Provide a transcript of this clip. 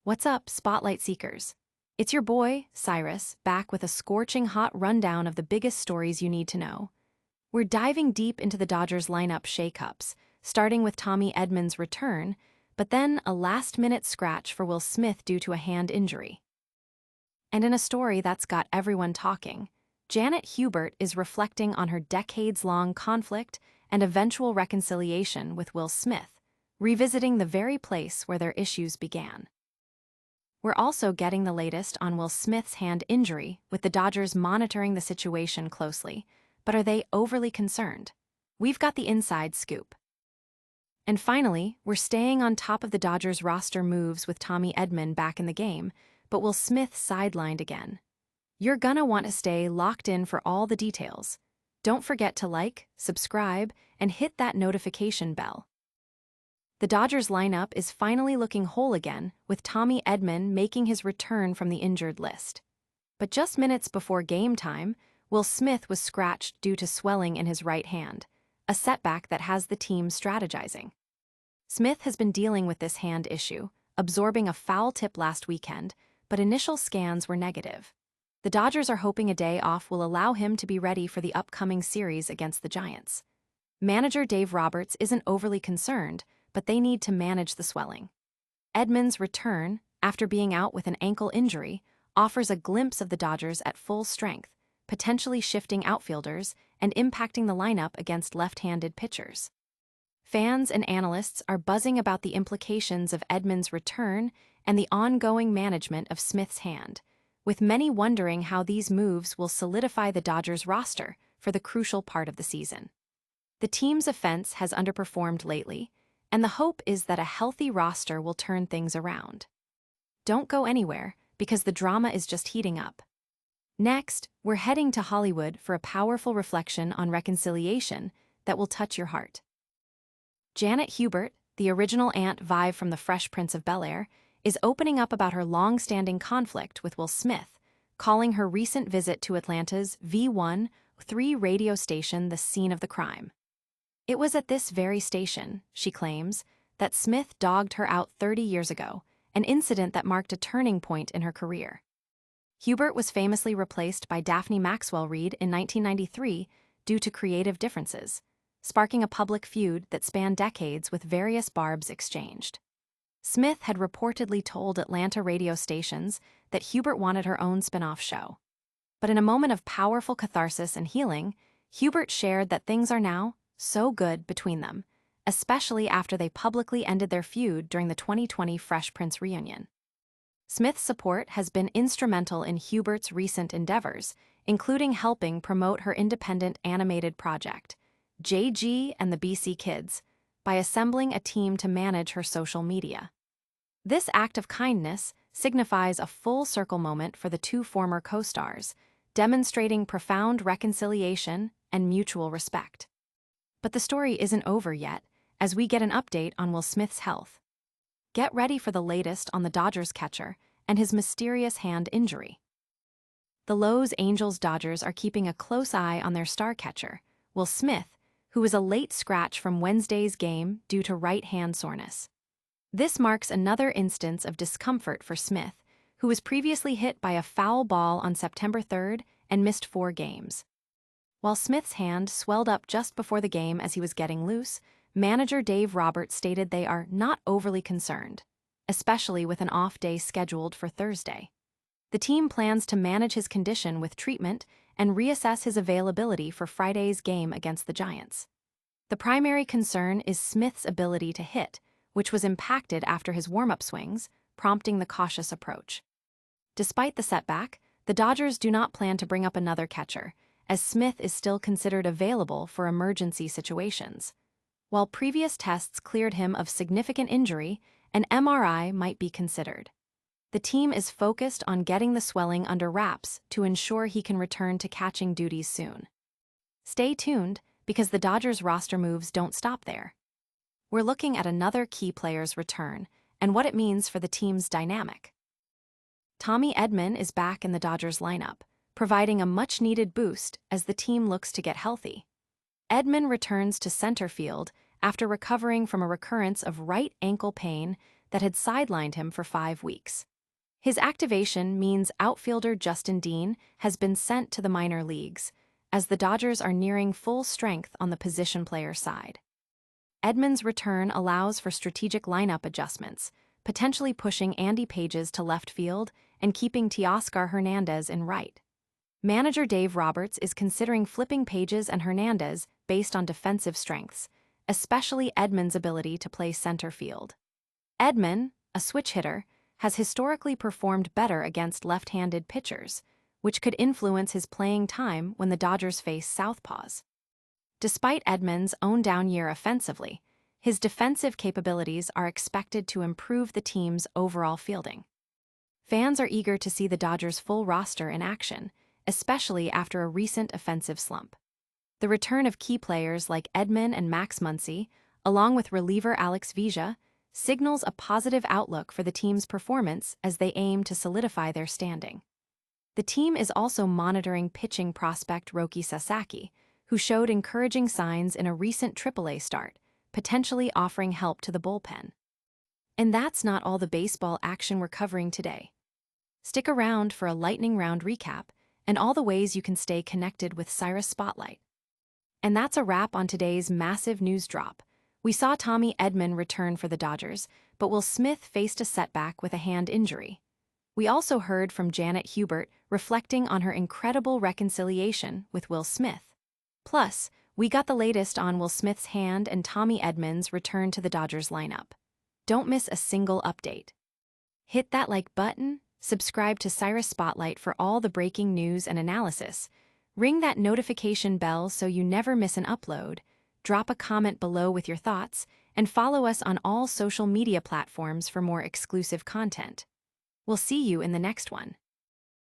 What's up, Spotlight Seekers? It's your boy, Cyrus, back with a scorching hot rundown of the biggest stories you need to know. We're diving deep into the Dodgers lineup shakeups, starting with Tommy Edman's return, but then a last-minute scratch for Will Smith due to a hand injury. And in a story that's got everyone talking, Janet Hubert is reflecting on her decades-long conflict and eventual reconciliation with Will Smith, revisiting the very place where their issues began. We're also getting the latest on Will Smith's hand injury, with the Dodgers monitoring the situation closely. But are they overly concerned? We've got the inside scoop. And finally, we're staying on top of the Dodgers roster moves with Tommy Edman back in the game, but Will Smith sidelined again. You're gonna want to stay locked in for all the details. Don't forget to like, subscribe, and hit that notification bell. The Dodgers lineup is finally looking whole again, with Tommy Edman making his return from the injured list. But just minutes before game time, Will Smith was scratched due to swelling in his right hand, a setback that has the team strategizing. Smith has been dealing with this hand issue, absorbing a foul tip last weekend, but initial scans were negative. The Dodgers are hoping a day off will allow him to be ready for the upcoming series against the Giants. Manager Dave Roberts isn't overly concerned, but they need to manage the swelling. Edman's return, after being out with an ankle injury, offers a glimpse of the Dodgers at full strength, potentially shifting outfielders and impacting the lineup against left-handed pitchers. Fans and analysts are buzzing about the implications of Edman's return and the ongoing management of Smith's hand, with many wondering how these moves will solidify the Dodgers roster for the crucial part of the season. The team's offense has underperformed lately, and the hope is that a healthy roster will turn things around. Don't go anywhere, because the drama is just heating up. Next, we're heading to Hollywood for a powerful reflection on reconciliation that will touch your heart. Janet Hubert, the original Aunt Viv from The Fresh Prince of Bel-Air, is opening up about her long-standing conflict with Will Smith, calling her recent visit to Atlanta's V1-3 radio station the scene of the crime. It was at this very station, she claims, that Smith dogged her out 30 years ago, an incident that marked a turning point in her career. Hubert was famously replaced by Daphne Maxwell-Reid in 1993 due to creative differences, sparking a public feud that spanned decades with various barbs exchanged. Smith had reportedly told Atlanta radio stations that Hubert wanted her own spin-off show. But in a moment of powerful catharsis and healing, Hubert shared that things are now so good between them, especially after they publicly ended their feud during the 2020 Fresh Prince reunion. Smith's support has been instrumental in Hubert's recent endeavors, including helping promote her independent animated project, JG and the BC Kids, by assembling a team to manage her social media. This act of kindness signifies a full-circle moment for the two former co-stars, demonstrating profound reconciliation and mutual respect. But the story isn't over yet, as we get an update on Will Smith's health. Get ready for the latest on the Dodgers catcher and his mysterious hand injury. The Los Angeles Dodgers are keeping a close eye on their star catcher, Will Smith, who was a late scratch from Wednesday's game due to right hand soreness. This marks another instance of discomfort for Smith, who was previously hit by a foul ball on September 3rd and missed 4 games. While Smith's hand swelled up just before the game as he was getting loose, manager Dave Roberts stated they are not overly concerned, especially with an off day scheduled for Thursday. The team plans to manage his condition with treatment and reassess his availability for Friday's game against the Giants. The primary concern is Smith's ability to hit, which was impacted after his warm-up swings, prompting the cautious approach. Despite the setback, the Dodgers do not plan to bring up another catcher, as Smith is still considered available for emergency situations. While previous tests cleared him of significant injury, an MRI might be considered. The team is focused on getting the swelling under wraps to ensure he can return to catching duties soon. Stay tuned, because the Dodgers roster moves don't stop there. We're looking at another key player's return and what it means for the team's dynamic. Tommy Edman is back in the Dodgers lineup, providing a much-needed boost as the team looks to get healthy. Edman returns to center field after recovering from a recurrence of right ankle pain that had sidelined him for 5 weeks. His activation means outfielder Justin Dean has been sent to the minor leagues, as the Dodgers are nearing full strength on the position player side. Edman's return allows for strategic lineup adjustments, potentially pushing Andy Pages to left field and keeping Teoscar Hernandez in right. Manager Dave Roberts is considering flipping Pages and Hernandez based on defensive strengths, especially Edman's ability to play center field. Edman, a switch hitter, has historically performed better against left-handed pitchers, which could influence his playing time when the Dodgers face southpaws. Despite Edman's own down year offensively, his defensive capabilities are expected to improve the team's overall fielding. Fans are eager to see the Dodgers' full roster in action, especially after a recent offensive slump. The return of key players like Edman and Max Muncy, along with reliever Alex Vizca, signals a positive outlook for the team's performance as they aim to solidify their standing. The team is also monitoring pitching prospect Roki Sasaki, who showed encouraging signs in a recent AAA start, potentially offering help to the bullpen. And that's not all the baseball action we're covering today. Stick around for a lightning round recap and all the ways you can stay connected with Cyrus Spotlight. And that's a wrap on today's massive news drop. We saw Tommy Edman return for the Dodgers, but Will Smith faced a setback with a hand injury. We also heard from Janet Hubert reflecting on her incredible reconciliation with Will Smith. Plus, we got the latest on Will Smith's hand and Tommy Edman's return to the Dodgers lineup. Don't miss a single update. Hit that like button, subscribe to Cyrus Spotlight for all the breaking news and analysis, ring that notification bell so you never miss an upload, drop a comment below with your thoughts, and follow us on all social media platforms for more exclusive content. We'll see you in the next one.